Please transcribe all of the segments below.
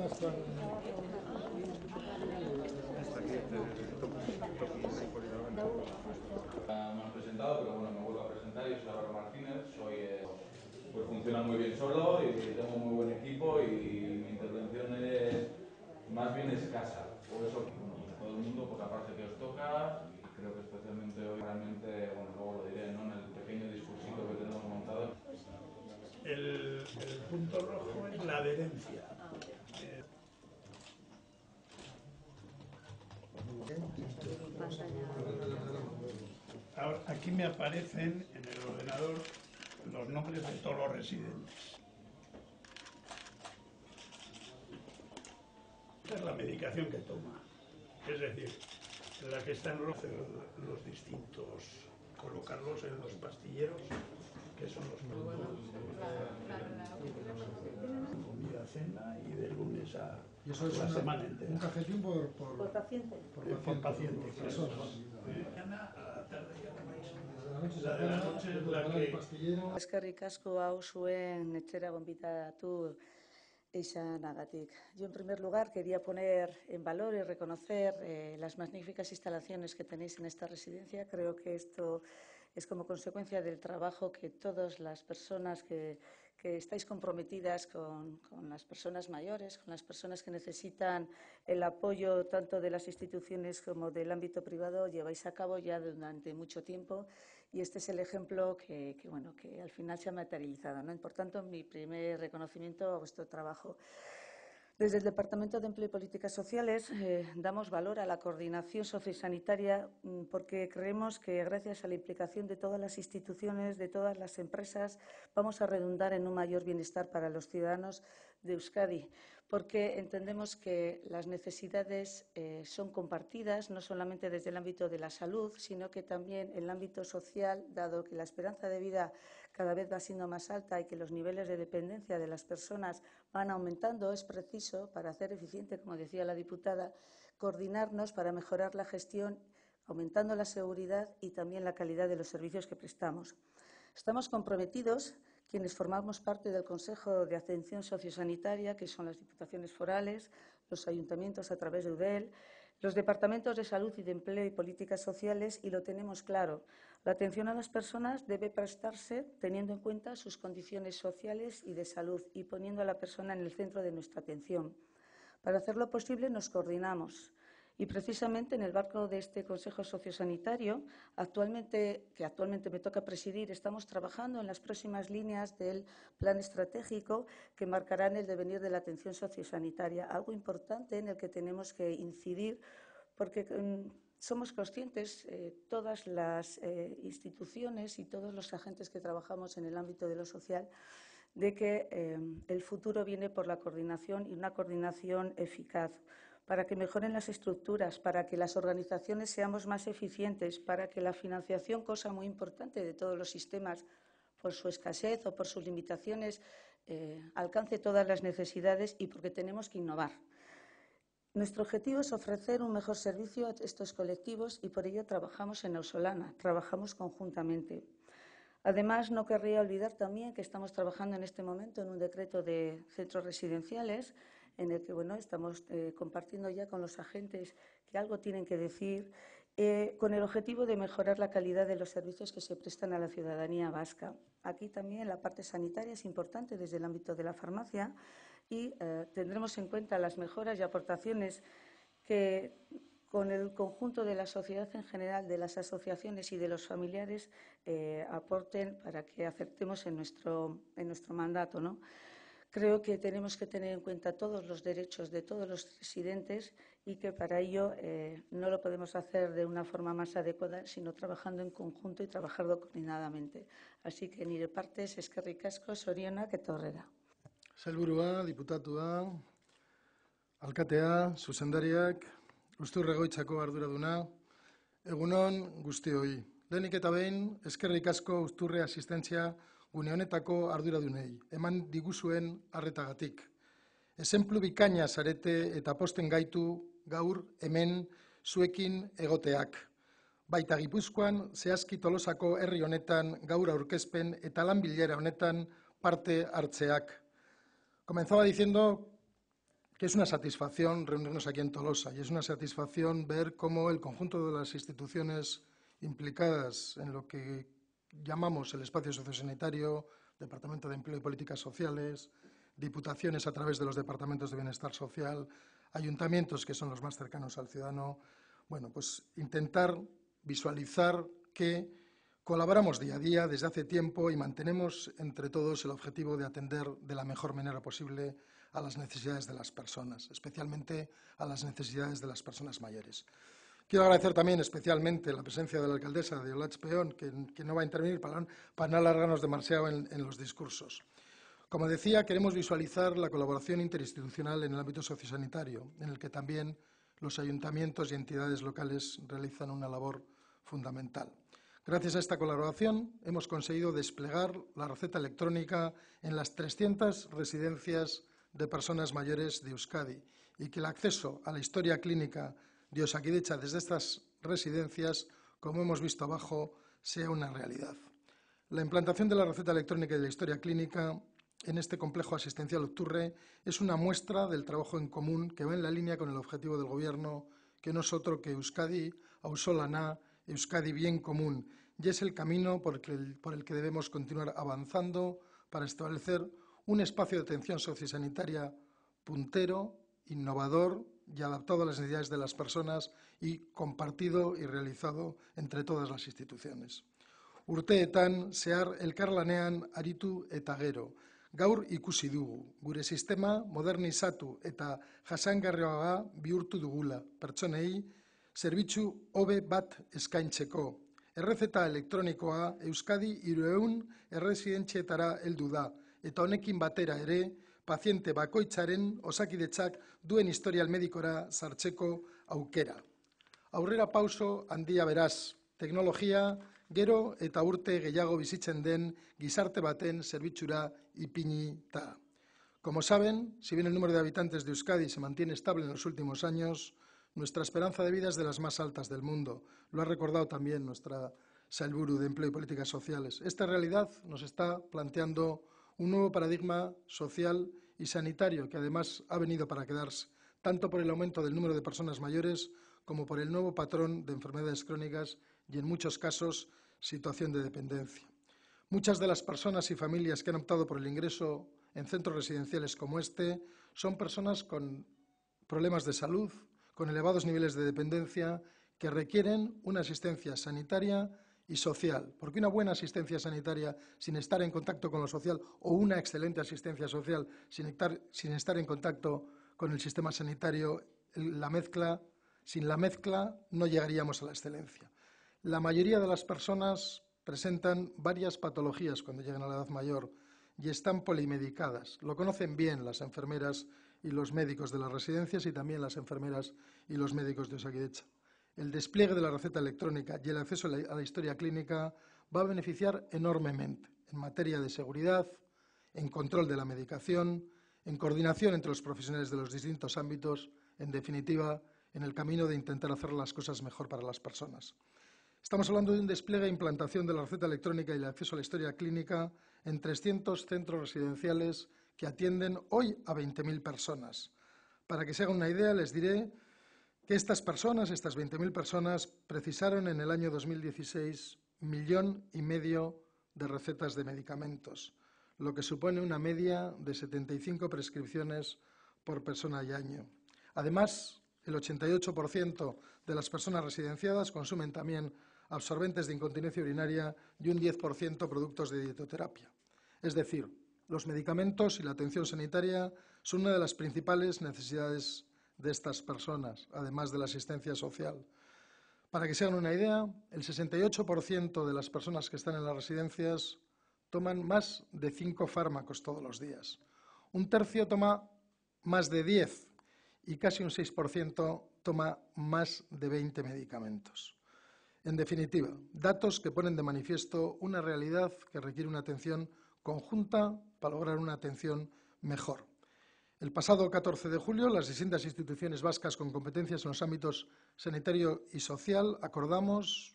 Me han presentado, pero bueno, me vuelvo a presentar. Yo soy Álvaro Martínez, pues funciona muy bien solo y tengo muy buen equipo y mi intervención es más bien escasa. Por eso, bueno, todo el mundo, por la parte que os toca, y creo que especialmente hoy, realmente, bueno, luego lo diré, ¿no? En el pequeño discursito que tenemos montado. El punto rojo es la adherencia. Ahora, aquí me aparecen en el ordenador los nombres de todos los residentes. Esta es la medicación que toma, es decir, en la que están los distintos, colocarlos en los pastilleros, que son los productos comida, cena y de lunes a y eso es la semana entera. Un cajetín por paciente. Por paciente. Personas. Mañana a la tarde ya tenéis. La de la noche es la que... pastillero. Eskerrik asko hau zuen etxera gonbidatu izanagatik. Yo, en primer lugar, quería poner en valor y reconocer las magníficas instalaciones que tenéis en esta residencia. Creo que esto es como consecuencia del trabajo que todas las personas que estáis comprometidas con las personas mayores, con las personas que necesitan el apoyo tanto de las instituciones como del ámbito privado, lleváis a cabo ya durante mucho tiempo, y este es el ejemplo que al final se ha materializado, ¿no? Por tanto, mi primer reconocimiento a vuestro trabajo. Desde el Departamento de Empleo y Políticas Sociales damos valor a la coordinación sociosanitaria porque creemos que gracias a la implicación de todas las instituciones, de todas las empresas, vamos a redundar en un mayor bienestar para los ciudadanos de Euskadi, porque entendemos que las necesidades son compartidas, no solamente desde el ámbito de la salud, sino que también en el ámbito social, dado que la esperanza de vida cada vez va siendo más alta y que los niveles de dependencia de las personas van aumentando. Es preciso, para hacer eficiente, como decía la diputada, coordinarnos para mejorar la gestión, aumentando la seguridad y también la calidad de los servicios que prestamos. Estamos comprometidos, quienes formamos parte del Consejo de Atención Sociosanitaria, que son las diputaciones forales, los ayuntamientos a través de UDEL, los departamentos de salud y de empleo y políticas sociales, y lo tenemos claro. La atención a las personas debe prestarse teniendo en cuenta sus condiciones sociales y de salud y poniendo a la persona en el centro de nuestra atención. Para hacerlo posible nos coordinamos. Y precisamente en el marco de este Consejo Sociosanitario, que actualmente me toca presidir, estamos trabajando en las próximas líneas del plan estratégico que marcarán el devenir de la atención sociosanitaria, algo importante en el que tenemos que incidir porque somos conscientes, todas las instituciones y todos los agentes que trabajamos en el ámbito de lo social, de que el futuro viene por la coordinación y una coordinación eficaz, para que mejoren las estructuras, para que las organizaciones seamos más eficientes, para que la financiación, cosa muy importante de todos los sistemas, por su escasez o por sus limitaciones, alcance todas las necesidades y porque tenemos que innovar. Nuestro objetivo es ofrecer un mejor servicio a estos colectivos y por ello trabajamos en Ausolana, trabajamos conjuntamente. Además, no querría olvidar también que estamos trabajando en este momento en un decreto de centros residenciales en el que estamos compartiendo ya con los agentes que algo tienen que decir con el objetivo de mejorar la calidad de los servicios que se prestan a la ciudadanía vasca. Aquí también la parte sanitaria es importante desde el ámbito de la farmacia y tendremos en cuenta las mejoras y aportaciones que con el conjunto de la sociedad en general, de las asociaciones y de los familiares aporten para que acertemos en nuestro mandato, ¿no? Creo que tenemos que tener en cuenta todos los derechos de todos los residentes y que para ello no lo podemos hacer de una forma más adecuada, sino trabajando en conjunto y trabajando coordinadamente. Así que nire partez, eskerrik asko, zorionak eta aurrera. Sailburua, diputatua, alkatea, zuzendariak, Uzturregoitzako arduraduna, egunon guztioi. Lehenik eta behin, eskerrik asko Uzturre asistentzia gune honetako arduradunei, eman diguzuen arretagatik. Ezenplu bikaina zarete eta posten gaitu gaur hemen zuekin egoteak. Baita Gipuzkoan, zehazki Tolosako herri honetan gaur aurkezpen eta lan bilera honetan parte hartzeak. Comenzaba diciendo que es una satisfacción reunirnos aquí en Tolosa y es una satisfacción ver cómo el conjunto de las instituciones implicadas en lo que llamamos el espacio sociosanitario, Departamento de Empleo y Políticas Sociales, diputaciones a través de los departamentos de bienestar social, ayuntamientos que son los más cercanos al ciudadano, bueno, pues intentar visualizar que colaboramos día a día desde hace tiempo y mantenemos entre todos el objetivo de atender de la mejor manera posible a las necesidades de las personas, especialmente a las necesidades de las personas mayores. Quiero agradecer también especialmente la presencia de la alcaldesa de Olats Peón, que no va a intervenir para no alargarnos demasiado en los discursos. Como decía, queremos visualizar la colaboración interinstitucional en el ámbito sociosanitario, en el que también los ayuntamientos y entidades locales realizan una labor fundamental. Gracias a esta colaboración hemos conseguido desplegar la receta electrónica en las 300 residencias de personas mayores de Euskadi y que el acceso a la historia clínica de Osakidetza desde estas residencias, como hemos visto abajo, sea una realidad. La implantación de la receta electrónica y de la historia clínica en este complejo asistencial Octurre es una muestra del trabajo en común que va en la línea con el objetivo del Gobierno, que no es otro que Euskadi auzolana, Euskadi bien común, y es el camino por el que debemos continuar avanzando para establecer un espacio de atención sociosanitaria puntero, innovador y adaptado a las necesidades de las personas y compartido y realizado entre todas las instituciones. Urteetan zehar elkarlanean aritu eta gero, gaur ikusi dugu, gure sistema modernizatu eta jasangarriagoa bihurtu dugula, pertsonei zerbitzu hobe bat eskaintzeko. Errezeta elektronikoa Euskadi 300 erresidentzietara heldu da, eta honekin batera ere, paziente bakoitzaren Osakidetzak duen historial medikora sartzeko aukera. Aurrera pauso handia beraz, teknologia gero eta urte gehiago bizitzen den gizarte baten zerbitzura ipinita. Como saben, si bien el número de habitantes de Euskadi se mantiene estable en los últimos años, nuestra esperanza de vida es de las más altas del mundo. Lo ha recordado también nuestra Sailburu de Empleo y Políticas Sociales. Esta realidad nos está planteando un nuevo paradigma social y sanitario que además ha venido para quedarse, tanto por el aumento del número de personas mayores como por el nuevo patrón de enfermedades crónicas y, en muchos casos, situación de dependencia. Muchas de las personas y familias que han optado por el ingreso en centros residenciales como este son personas con problemas de salud, con elevados niveles de dependencia, que requieren una asistencia sanitaria y social, porque una buena asistencia sanitaria sin estar en contacto con lo social o una excelente asistencia social sin estar en contacto con el sistema sanitario, sin la mezcla no llegaríamos a la excelencia. La mayoría de las personas presentan varias patologías cuando llegan a la edad mayor y están polimedicadas. Lo conocen bien las enfermeras y los médicos de las residencias y también las enfermeras y los médicos de Osakidetza. El despliegue de la receta electrónica y el acceso a la historia clínica va a beneficiar enormemente en materia de seguridad, en control de la medicación, en coordinación entre los profesionales de los distintos ámbitos, en definitiva, en el camino de intentar hacer las cosas mejor para las personas. Estamos hablando de un despliegue e implantación de la receta electrónica y el acceso a la historia clínica en 300 centros residenciales que atienden hoy a 20.000 personas. Para que se hagan una idea, les diré que estas 20.000 personas, precisaron en el año 2016 1,5 millones de recetas de medicamentos, lo que supone una media de 75 prescripciones por persona y año. Además, el 88% de las personas residenciadas consumen también absorbentes de incontinencia urinaria y un 10% productos de dietoterapia. Es decir, los medicamentos y la atención sanitaria son una de las principales necesidades de estas personas, además de la asistencia social. Para que se hagan una idea, el 68% de las personas que están en las residencias toman más de 5 fármacos todos los días. Un tercio toma más de 10 y casi un 6% toma más de 20 medicamentos. En definitiva, datos que ponen de manifiesto una realidad que requiere una atención conjunta para lograr una atención mejor. El pasado 14 de julio, las distintas instituciones vascas con competencias en los ámbitos sanitario y social acordamos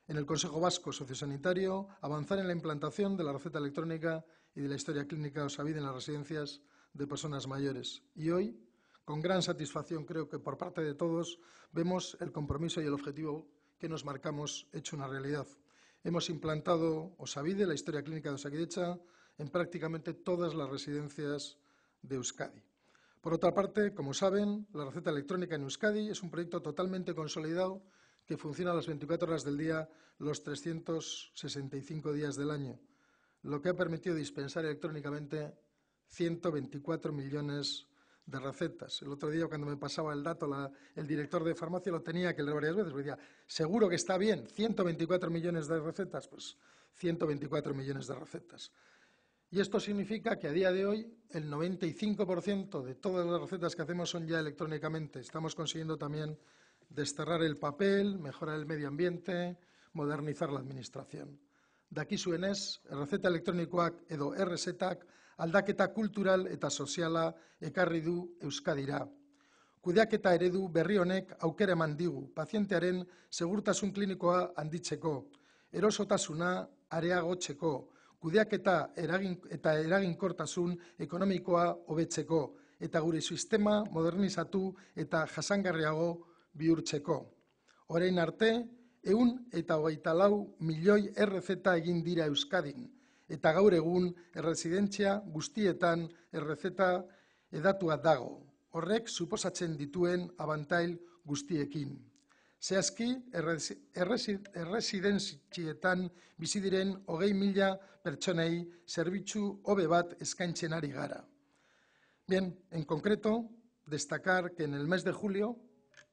en el Consejo Vasco Sociosanitario avanzar en la implantación de la receta electrónica y de la historia clínica Osabide en las residencias de personas mayores. Y hoy, con gran satisfacción, creo que por parte de todos, vemos el compromiso y el objetivo que nos marcamos hecho una realidad. Hemos implantado Osabide, la historia clínica de Osakidetza, en prácticamente todas las residencias de Euskadi. Por otra parte, como saben, la receta electrónica en Euskadi es un proyecto totalmente consolidado que funciona a las 24 horas del día, los 365 días del año, lo que ha permitido dispensar electrónicamente 124 millones de recetas. El otro día, cuando me pasaba el dato, el director de farmacia lo tenía que leer varias veces, me decía, seguro que está bien, 124 millones de recetas, pues 124 millones de recetas. Y esto significa que a día de hoy el 95% de todas las recetas que hacemos son ya electrónicamente. Estamos consiguiendo también desterrar el papel, mejorar el medio ambiente, modernizar la administración. Dakizuenez, errezeta elektronikoak edo errezetak aldaketa kultural eta soziala ekarri du Euskadira. Kudeaketa eredu berri honek aukera eman digu pazientearen segurtasun klinikoa handitzeko, erosotasuna areagotzeko, kudeaketa eta eraginkortasun ekonomikoa hobetzeko eta gure sistema modernizatu eta jasangarriago bihurtzeko. Orain arte, 124 milioi errezeta egin dira Euskadin, eta gaur egun erresidentzia guztietan errezeta hedatua dago. Horrek suposatzen dituen abantail guztiekin. Zehazki, erresidentzietan bizi diren 20.000 pertsonei zerbitzu hobe bat eskaintzen ari gara. Bien, en concreto, destacar que en el mes de julio,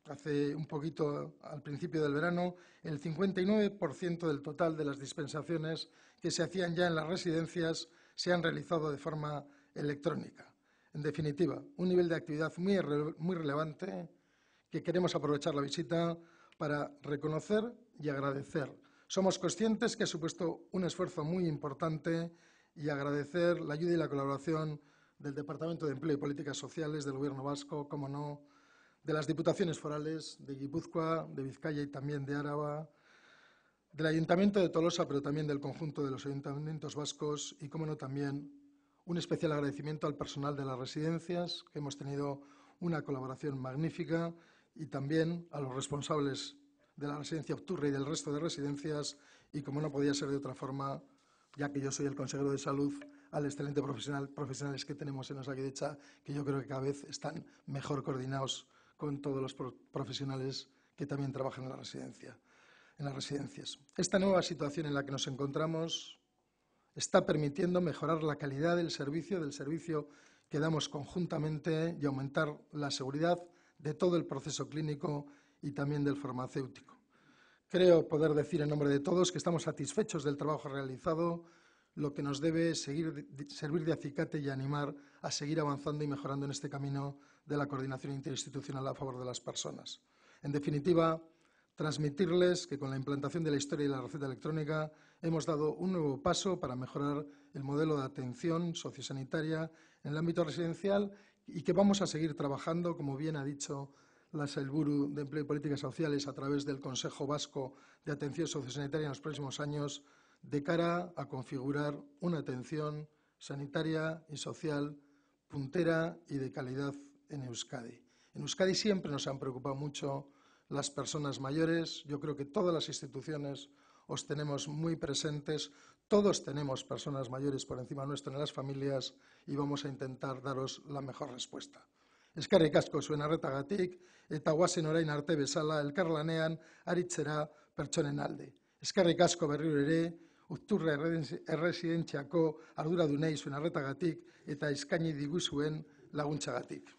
hace un poquito al principio del verano, el 59% del total de las dispensaciones que se hacían ya en las residencias se han realizado de forma electrónica. En definitiva, un nivel de actividad muy relevante que queremos aprovechar la visita para reconocer y agradecer. Somos conscientes que ha supuesto un esfuerzo muy importante y agradecer la ayuda y la colaboración del Departamento de Empleo y Políticas Sociales del Gobierno vasco, como no, de las diputaciones forales de Guipúzcoa, de Vizcaya y también de Áraba, del Ayuntamiento de Tolosa, pero también del conjunto de los ayuntamientos vascos y, como no, también un especial agradecimiento al personal de las residencias, que hemos tenido una colaboración magnífica, y también a los responsables de la residencia Obturra y del resto de residencias y, como no podía ser de otra forma, ya que yo soy el consejero de salud, al excelente profesionales que tenemos en Osakidetza, que yo creo que cada vez están mejor coordinados con todos los profesionales que también trabajan en la residencia, en las residencias. Esta nueva situación en la que nos encontramos está permitiendo mejorar la calidad del servicio que damos conjuntamente y aumentar la seguridad de todo el proceso clínico y también del farmacéutico. Creo poder decir en nombre de todos que estamos satisfechos del trabajo realizado, lo que nos debe servir de acicate y animar a seguir avanzando y mejorando en este camino de la coordinación interinstitucional a favor de las personas. En definitiva, transmitirles que con la implantación de la historia y la receta electrónica hemos dado un nuevo paso para mejorar el modelo de atención sociosanitaria en el ámbito residencial y que vamos a seguir trabajando, como bien ha dicho la Sailburu de Empleo y Políticas Sociales, a través del Consejo Vasco de Atención Sociosanitaria en los próximos años, de cara a configurar una atención sanitaria y social puntera y de calidad en Euskadi. En Euskadi siempre nos han preocupado mucho las personas mayores. Yo creo que todas las instituciones os tenemos muy presentes. Todos tenemos personas mayores por encima nuestro en las familias y vamos a intentar daros la mejor respuesta. Eskerrik asko zuen arretagatik eta goazen orain arte bezala elkarlanean aritzera pertsonen alde. Eskerrik asko berriro ere Obturra erresidentziako arduradunei zuen arretagatik eta eskaini diguzuen laguntzagatik.